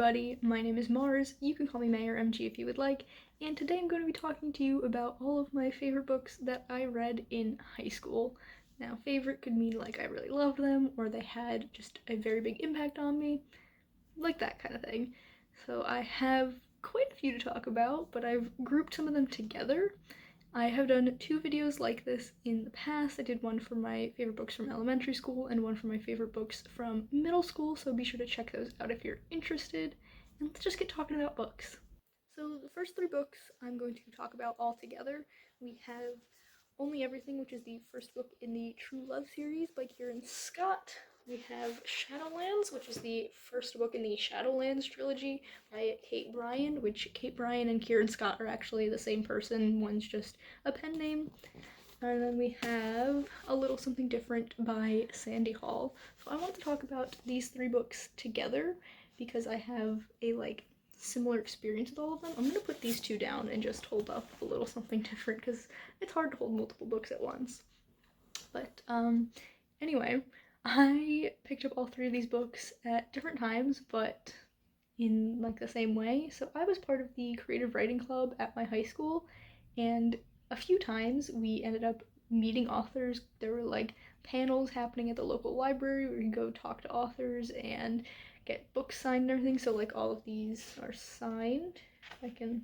everybody, my name is Mars, you can call me May or MG if you would like, and today I'm going to be talking to you about all of my favorite books that I read in high school. Now, favorite could mean like I really loved them, or they had just a very big impact on me, like that kind of thing. So I have quite a few to talk about, but I've grouped some of them together. I have done 2 videos like this in the past. I did one for my favorite books from elementary school and one for my favorite books from middle school, so be sure to check those out if you're interested. And let's just get talking about books. So the first 3 books I'm going to talk about all together. We have Only Everything, which is the first book in the True Love series by Kieran Scott. We have Shadowlands, which is the first book in the Shadowlands trilogy by Kate Bryan, which Kate Bryan and Kieran Scott are actually the same person. One's just a pen name. And then we have A Little Something Different by Sandy Hall. So I want to talk about these 3 books together because I have a similar experience with all of them. I'm gonna put these 2 down and just hold up A Little Something Different because it's hard to hold multiple books at once. But anyway, I picked up all 3 of these books at different times, but in like the same way. So I was part of the creative writing club at my high school, and a few times we ended up meeting authors. There were like panels happening at the local library where you go talk to authors and get books signed and everything. So like all of these are signed. I can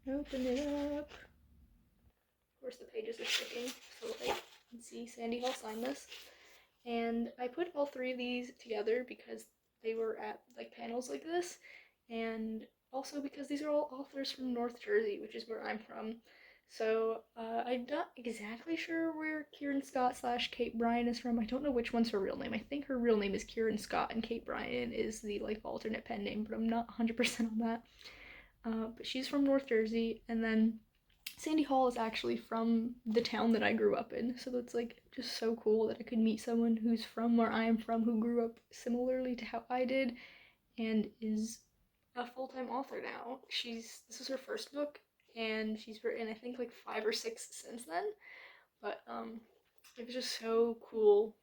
open it up. Of course the pages are sticking, so like you can see Sandy Hall signed this. And I put all 3 of these together because they were at like panels like this, and also because these are all authors from North Jersey, which is where I'm from. So I'm not exactly sure where Kieran Scott / Kate Bryan is from. I don't know which one's her real name. I think her real name is Kieran Scott and Kate Bryan is the like alternate pen name, but I'm not 100% on that. But she's from North Jersey, and then Sandy Hall is actually from the town that I grew up in, so that's like just so cool that I could meet someone who's from where I am from, who grew up similarly to how I did, and is a full-time author now. This is her first book, and she's written I think like 5 or 6 since then. But it was just so cool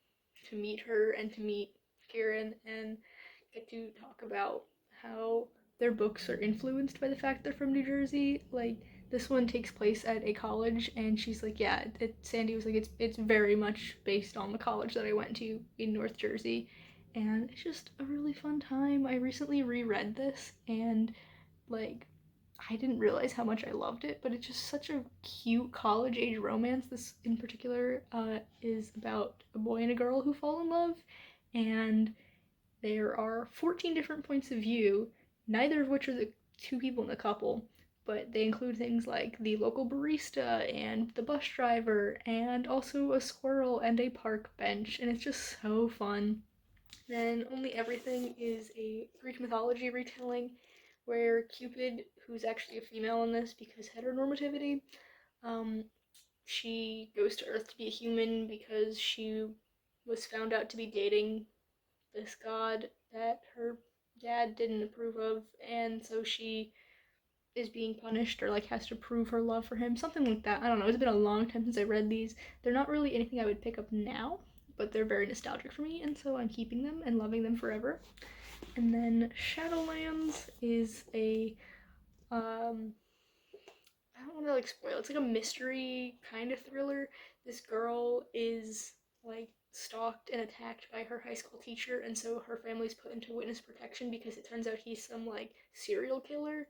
to meet her and to meet Karen and get to talk about how their books are influenced by the fact they're from New Jersey. Like this one takes place at a college, and she's like, yeah, Sandy was like, it's very much based on the college that I went to in North Jersey, and it's just a really fun time. I recently reread this, and like I didn't realize how much I loved it, but it's just such a cute college age romance. This in particular is about a boy and a girl who fall in love, and there are 14 different points of view, neither of which are the 2 people in the couple, but they include things like the local barista and the bus driver and also a squirrel and a park bench, and it's just so fun. Then Only Everything is a Greek mythology retelling where Cupid, who's actually a female in this because heteronormativity, um, she goes to Earth to be a human because she was found out to be dating this god that her dad didn't approve of, and so she is being punished or like has to prove her love for him, something like that. I don't know. It's been a long time since I read these. They're not really anything I would pick up now, but they're very nostalgic for me, and so I'm keeping them and loving them forever. And then Shadowlands is a I don't want to like spoil. It's like a mystery kind of thriller. This girl is like stalked and attacked by her high school teacher, and so her family's put into witness protection because it turns out he's some like serial killer.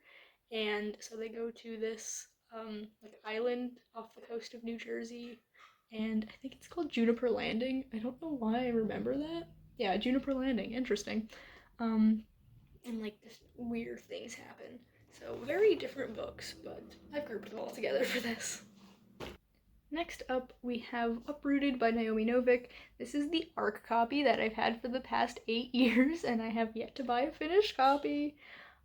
And so they go to this like island off the coast of New Jersey, and I think it's called Juniper Landing. I don't know why I remember that. Yeah, Juniper Landing. Interesting. Um, and like just weird things happen. So very different books, but I've grouped them all together for this. Next up, we have Uprooted by Naomi Novik. This is the ARC copy that I've had for the past 8 years, and I have yet to buy a finished copy.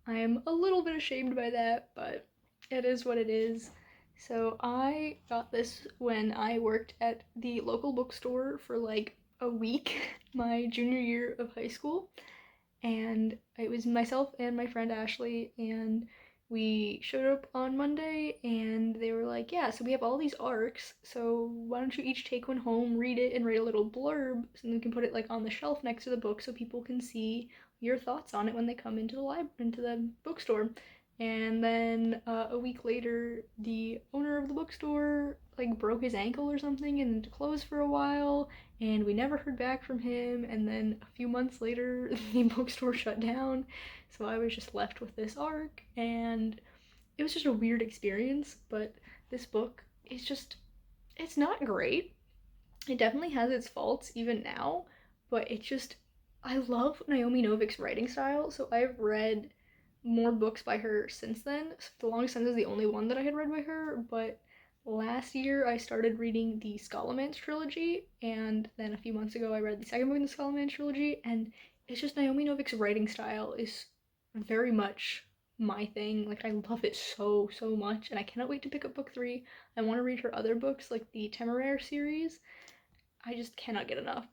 I am a little bit ashamed by that, but it is what it is. So I got this when I worked at the local bookstore for like a week my junior year of high school, and it was myself and my friend Ashley, and we showed up on Monday, and they were like, yeah, so we have all these arcs, so why don't you each take one home, read it, and write a little blurb, so then we can put it like on the shelf next to the book so people can see your thoughts on it when they come into into the bookstore. And then a week later, the owner of the bookstore like broke his ankle or something and closed for a while, and we never heard back from him. And then a few months later, the bookstore shut down, so I was just left with this arc, and it was just a weird experience. But this book is just, it's not great. It definitely has its faults even now, but it just, I love Naomi Novik's writing style. So I've read more books by her since then. The Longest Sense is the only one that I had read by her, but last year I started reading the Scholomance trilogy, and then a few months ago I read the second book in the Scholomance trilogy, and it's just Naomi Novik's writing style is very much my thing. Like, I love it so much, and I cannot wait to pick up book three. I want to read her other books, like the Temeraire series. I just cannot get enough.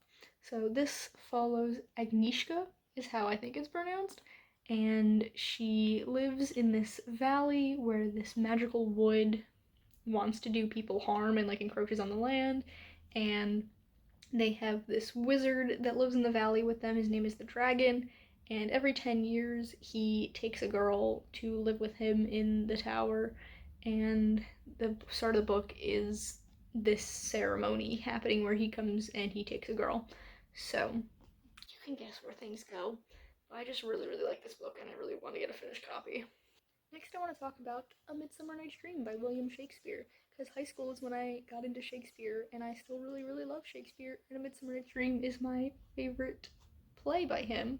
So this follows Agnieszka, is how I think it's pronounced, and she lives in this valley where this magical wood wants to do people harm and like encroaches on the land, and they have this wizard that lives in the valley with them. His name is the Dragon, and every 10 years he takes a girl to live with him in the tower. And the start of the book is this ceremony happening where he comes and he takes a girl. So you can guess where things go. I just really like this book, and I really want to get a finished copy. Next, I want to talk about A Midsummer Night's Dream by William Shakespeare, because high school is when I got into Shakespeare, and I still really love Shakespeare, and A Midsummer Night's Dream is my favorite play by him.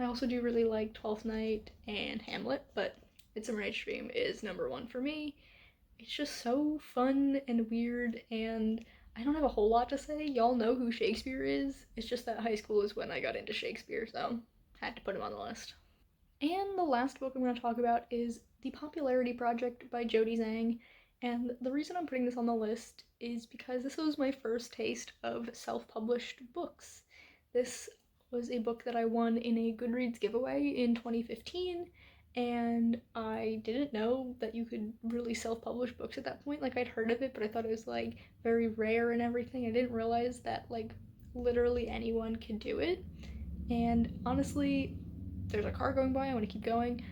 I also do really like Twelfth Night and Hamlet, but Midsummer Night's Dream is number one for me. It's just so fun and weird, and I don't have a whole lot to say. Y'all know who Shakespeare is. It's just that high school is when I got into Shakespeare, so had to put him on the list. And the last book I'm going to talk about is The Popularity Project by Jody Zhang. And the reason I'm putting this on the list is because this was my first taste of self published books. This was a book that I won in a Goodreads giveaway in 2015, and I didn't know that you could really self publish books at that point. Like, I'd heard of it, but I thought it was like very rare and everything. I didn't realize that like literally anyone could do it. And honestly, there's a car going by. I want to keep going.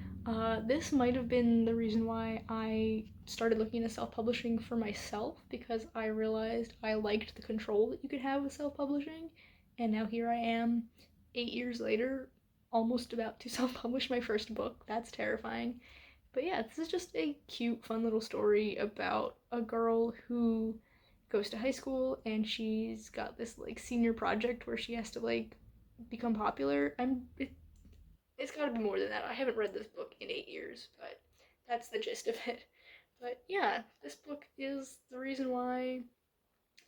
This might have been the reason why I started looking into self publishing for myself, because I realized I liked the control that you could have with self publishing. And now here I am, 8 years later, almost about to self publish my first book. That's terrifying. But yeah, this is just a cute, fun little story about a girl who goes to high school, and she's got this like senior project where she has to like become popular. It's got to be more than that. I haven't read this book in 8 years, but that's the gist of it. But yeah, this book is the reason why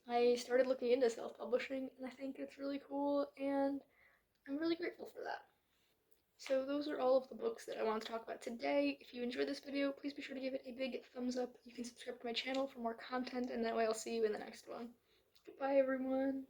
I started looking into self publishing, and I think it's really cool, and I'm really grateful for that. So, those are all of the books that I wanted to talk about today. If you enjoyed this video, please be sure to give it a big thumbs up. You can subscribe to my channel for more content, and that way I'll see you in the next one. Goodbye, everyone.